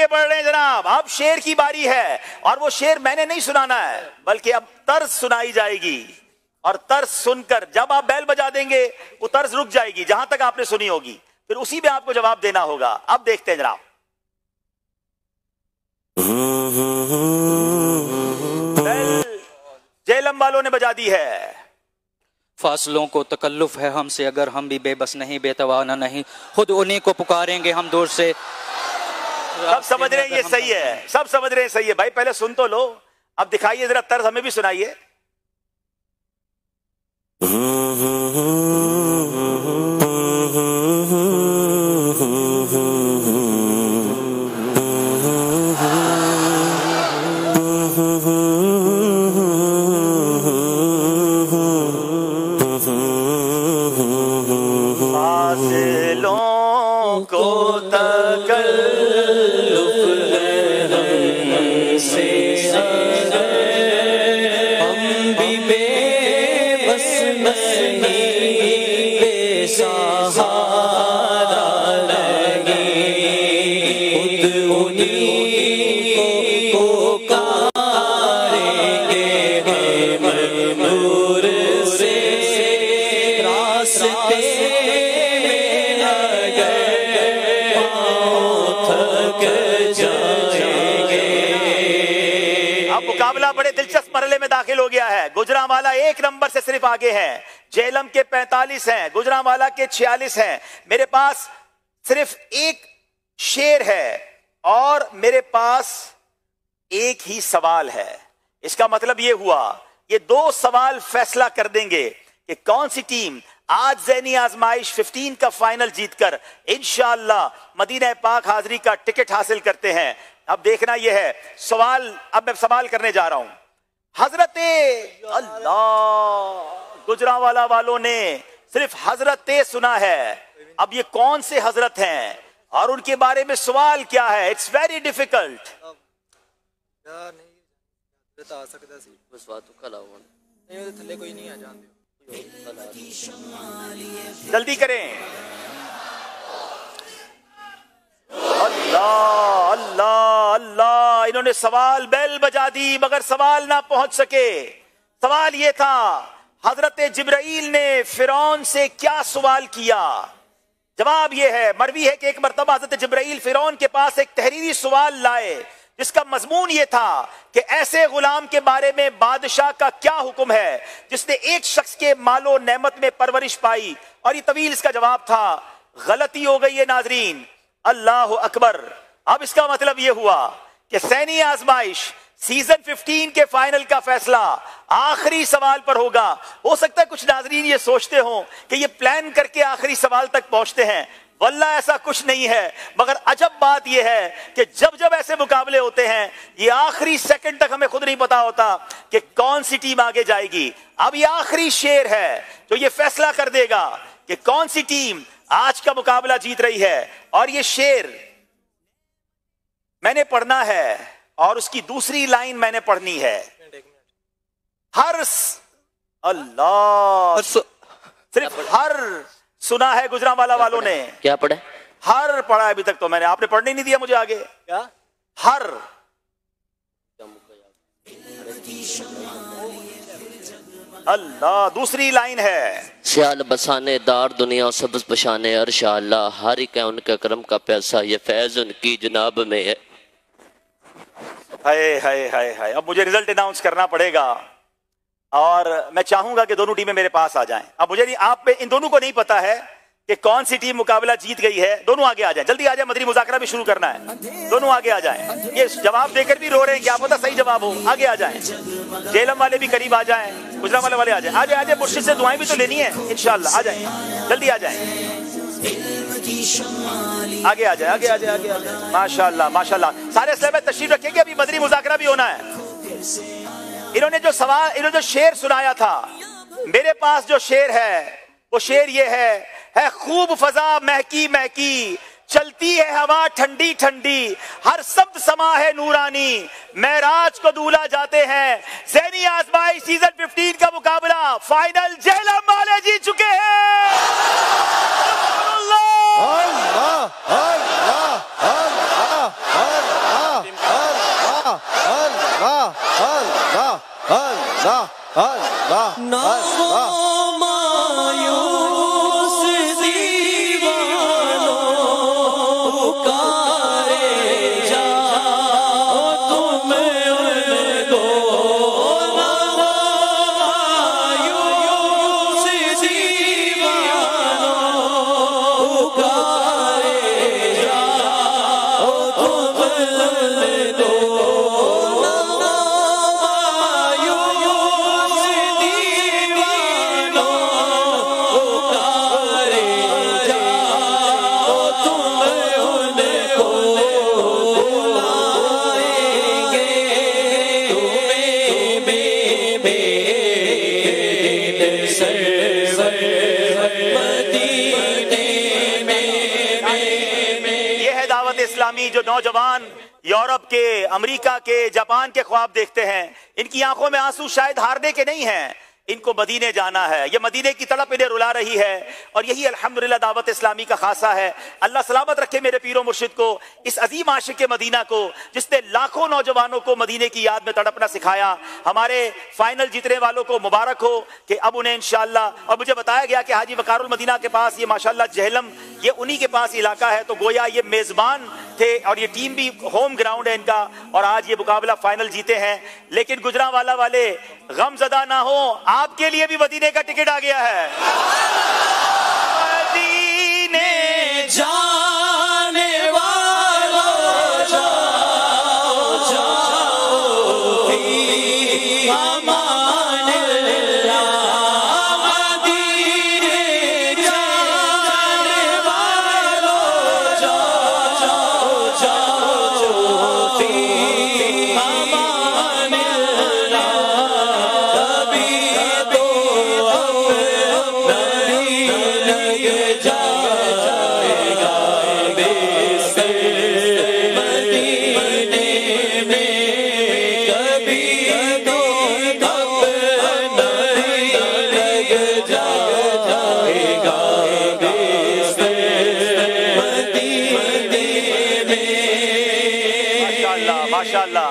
آگے بڑھ رہے ہیں جناب. اب شعر کی باری ہے, اور وہ شعر میں نے نہیں سنانا ہے بلکہ اب طرز سنائی جائے گی, اور طرز سن کر جب آپ بیل بجا دیں گے وہ طرز رک جائے گی جہاں تک آپ نے سنی ہوگی, پھر اسی میں آپ کو جواب دینا ہوگا. اب دیکھتے ہیں جناب. بیل جیلم والوں نے بجا دی ہے. فاصلوں کو تکلف ہے ہم سے اگر ہم بھی بے بس نہیں, بے توانا نہیں, خود انہی کو پکاریں گے ہم دور سے. سب سمجھ رہے ہیں یہ صحیح ہے, سب سمجھ رہے ہیں صحیح ہے. بھائی پہلے سن تو لو, اب دکھائیے ذرا طرز, ہمیں بھی سنائیے. فاصلوں کو تکلف ہم بھی بے بس نہیں, بے سہارا لگے, خود انہی کو پکاریں گے ہم نور سے. راستے مقابلہ بڑے دلچسپ مرحلے میں داخل ہو گیا ہے. گجرانوالہ 1 نمبر سے صرف آگے ہیں, جیلم کے 45 ہیں, گجرانوالہ کے 46 ہیں. میرے پاس صرف ایک شعر ہے اور میرے پاس ایک ہی سوال ہے. اس کا مطلب یہ ہوا یہ 2 سوال فیصلہ کر دیں گے کہ کون سی ٹیم آج ذہنی آزمائش 15 کا فائنل جیت کر انشاءاللہ مدینہ پاک حاضری کا ٹکٹ حاصل کرتے ہیں. اب دیکھنا یہ ہے سوال, اب میں سوال کرنے جا رہا ہوں. حضرت اللہ, گجرانوالہ والوں نے صرف حضرت سنا ہے. اب یہ کون سے حضرت ہیں اور ان کے بارے میں سوال کیا ہے؟ It's very difficult. جلدی کریں. اللہ اللہ اللہ, انہوں نے سوال بیل بجا دی مگر سوال نہ پہنچ سکے. سوال یہ تھا حضرت جبرائیل نے فرعون سے کیا سوال کیا. جواب یہ ہے, مروی ہے کہ ایک مرتبہ حضرت جبرائیل فرعون کے پاس ایک تحریری سوال لائے جس کا مضمون یہ تھا کہ ایسے غلام کے بارے میں بادشاہ کا کیا حکم ہے جس نے ایک شخص کے مال و نعمت میں پرورش پائی. اور یہ طویل اس کا جواب تھا. غلطی ہو گئی ہے ناظرین, اللہ اکبر. اب اس کا مطلب یہ ہوا کہ ذہنی آزمائش سیزن 15 کے فائنل کا فیصلہ آخری سوال پر ہوگا. ہو سکتا ہے کچھ ناظرین یہ سوچتے ہوں کہ یہ پلان کر کے آخری سوال تک پہنچتے ہیں, واللہ ایسا کچھ نہیں ہے. مگر عجب بات یہ ہے کہ جب جب ایسے مقابلے ہوتے ہیں یہ آخری سیکنڈ تک ہمیں خود نہیں پتا ہوتا کہ کون سی ٹیم آگے جائے گی. اب یہ آخری شعر ہے جو یہ فیصلہ کر دے گا کہ کون سی ٹیم آج کا مقابلہ جیت رہی ہے. اور یہ شعر میں نے پڑھنا ہے اور اس کی دوسری لائن میں نے پڑھنی ہے. ہر اللہ, صرف ہر سنا ہے گجرانوالہ والوں نے. کیا پڑھے؟ ہر پڑھا ہے ابھی تک تو میں نے, آپ نے پڑھنے نہیں دیا مجھے آگے. کیا ہر؟ اللہ, دوسری لائن ہے سیال بسانے دار دنیا سبز پشانے عرش اللہ, ہر ایک ہے ان کے کرم کا پیسہ, یہ فیض ان کی جناب میں ہے. ہائے ہائے ہائے ہائے. اب مجھے رزلٹ اناؤنس کرنا پڑے گا اور میں چاہوں گا کہ دونوں ٹیمیں میرے پاس آ جائیں. اب مجھے نہیں, آپ ان دونوں کو نہیں پتا ہے کہ کون سی ٹیم مقابلہ جیت گئی ہے. دونوں آگے آ جائیں, جلدی آ جائیں, مدنی مذاکرہ بھی شروع کرنا ہے. دونوں آگے آ جائیں. یہ جواب دے کر بھی رو رہے ہیں, کیا پتا صحیح جواب ہو. آگے آ جائیں, جیلم والے بھی قریب آ جائیں, گجرانوالہ والے آ جائیں. آ جائیں مرشد سے دعائیں بھی تو لینی ہے انشاءاللہ. آ جائیں, جلدی آ جائیں, آگے آ جائیں, آگے آ جائیں, آگے آ جائیں. ماشاءاللہ ماشاءاللہ. سارے اسلام میں تشریف رکھیں گے, ابھی مدنی مذاکرہ بھی ہونا ہے. انہوں نے جو شعر سنایا تھا, میرے پاس جو شعر ہے وہ شعر یہ ہے خوب فضا مہکی مہکی, چلتی ہے ہوا ٹھنڈی ٹھنڈی, ہر سمت سما ہے نورانی, معراج کو دولہا جاتے ہیں. ذہنی آزمائش سیزن 15 کا مقابلہ فائنل جہلم والے جیت چکے ہیں. اللہ اللہ اللہ اللہ اللہ. اللہ اللہ اللہ اللہ اسلامی جو نوجوان یورپ کے، امریکہ کے، جاپان کے خواب دیکھتے ہیں، ان کی آنکھوں میں آنسو شاید ہارنے کے نہیں ہیں، ان کو مدینے جانا ہے، یہ مدینے کی تڑپ انہیں رلا رہی ہے، اور یہی الحمدللہ دعوت اسلامی کا خاصہ ہے۔ اللہ سلامت رکھے میرے پیر و مرشد کو، اس عظیم عاشق مدینہ کو، جس نے لاکھوں نوجوانوں کو مدینے کی یاد میں تڑپنا سکھایا۔ ہمارے فائنل جیتنے والوں کو مبارک ہو کہ اب انہیں انشاءاللہ، اور مجھے بتایا گیا کہ حاجی وقار المدینہ کے پاس یہ ماشاءاللہ جہلم، یہ انہی کے پاس علاقہ ہے، تو گویا یہ میزبان تھے اور یہ ٹیم بھی ہوم گراؤنڈ ہے ان کا، اور آج یہ مقابلہ فائنل جیتے ہیں۔ لیکن گجرانوالہ والے غم زدہ نہ ہو، آپ کے لیے بھی مدینے کا ٹکٹ آ گیا ہے۔ مدینے جانے والوں جاؤ جاؤ فی امان اللہ، مدینے جانے والوں جاؤ جاؤ جاؤ فی امان اللہ، کبھی تو اپنا ہی لگ جائے گا بستر مدینے میں، کبھی تو اپنا ہی لگ جائے گا بستر مدینے میں۔ ماشاءاللہ ماشاءاللہ۔